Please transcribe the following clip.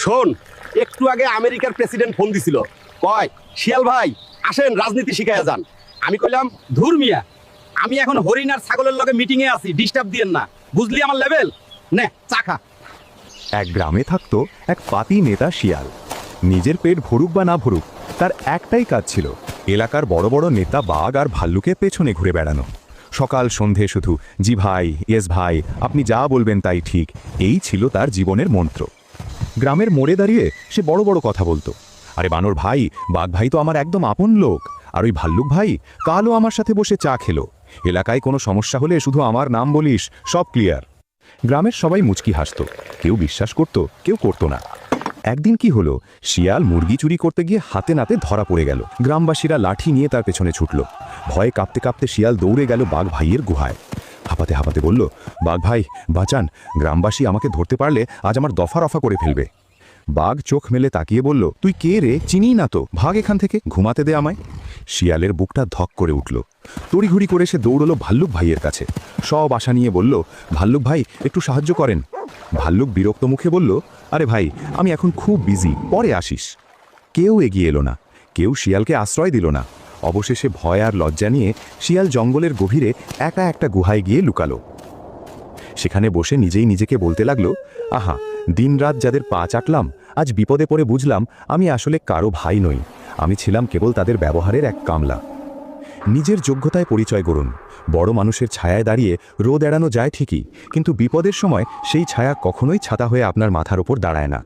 শোন, একটু আগে আমেরিকার প্রেসিডেন্ট ফোন দিছিল, কয় শিয়াল ভাই আসেন রাজনীতি শিখাইয়া যান। আমি কইলাম ধুর মিয়া, আমি এখন হরিণ আর ছাগলের লগে মিটিং এ আছি, ডিস্টার্ব দিয়েন না, বুঝলি আমার লেভেল। নে চা খা। এক গ্রামে থাকতো এক পাতি নেতা শিয়াল। নিজের পেট ভরুক বা না ভরুক, তার একটাই কাজ ছিল এলাকার বড় বড় নেতা বাঘ আর ভাল্লুকের পেছনে ঘুরে বেড়ানো। সকাল সন্ধে শুধু জি ভাই, ইয়েস ভাই, আপনি যা বলবেন তাই ঠিক, এই ছিল তার জীবনের মন্ত্র। গ্রামের মোড়ে দাঁড়িয়ে সে বড় বড় কথা বলতো, আরে বানর ভাই, বাঘ ভাই তো আমার একদম আপন লোক, আর ওই ভাল্লুক ভাই কালও আমার সাথে বসে চা খেলো, এলাকায় কোনো সমস্যা হলে শুধু আমার নাম বলিস, সব ক্লিয়ার। গ্রামের সবাই মুচকি হাসত, কেউ বিশ্বাস করত, কেউ করত না। একদিন কি হলো, শিয়াল মুরগি চুরি করতে গিয়ে হাতে নাতে ধরা পড়ে গেল। গ্রামবাসীরা লাঠি নিয়ে তার পেছনে ছুটল। ভয়ে কাঁপতে কাঁপতে শিয়াল দৌড়ে গেল বাঘ ভাইয়ের গুহায়। হাঁপাতে হাঁপাতে বলল, বাঘ ভাই বাঁচান, গ্রামবাসী আমাকে ধরতে পারলে আজ আমার দফা রফা করে ফেলবে। বাঘ চোখ মেলে তাকিয়ে বলল, তুই কে রে, চিনি না তো, ভাগ এখান থেকে, ঘুমাতে দে আমায়। শিয়ালের বুকটা ধক করে উঠল। তড়িঘড়ি করে সে দৌড়ল ভাল্লুক ভাইয়ের কাছে। সব আশা নিয়ে বলল, ভাল্লুক ভাই একটু সাহায্য করেন। ভাল্লুক বিরক্ত মুখে বলল, আরে ভাই আমি এখন খুব বিজি, পরে আসিস। কেউ এগিয়ে এলো না, কেউ শিয়ালকে আশ্রয় দিল না। অবশেষে ভয় আর লজ্জা নিয়ে শিয়াল জঙ্গলের গভীরে একা একটা গুহায় গিয়ে লুকালো। সেখানে বসে নিজেই নিজেকে বলতে লাগলো, আহা, দিনরাত যাদের পা চাটলাম, আজ বিপদে পড়ে বুঝলাম আমি আসলে কারো ভাই নই, আমি ছিলাম কেবল তাদের ব্যবহারের এক কামলা। নিজের যোগ্যতায় পরিচয় করুন। বড় মানুষের ছায়ায় দাঁড়িয়ে রোদ এড়ানো যায় ঠিকই, কিন্তু বিপদের সময় সেই ছায়া কখনোই ছাতা হয়ে আপনার মাথার ওপর দাঁড়ায় না।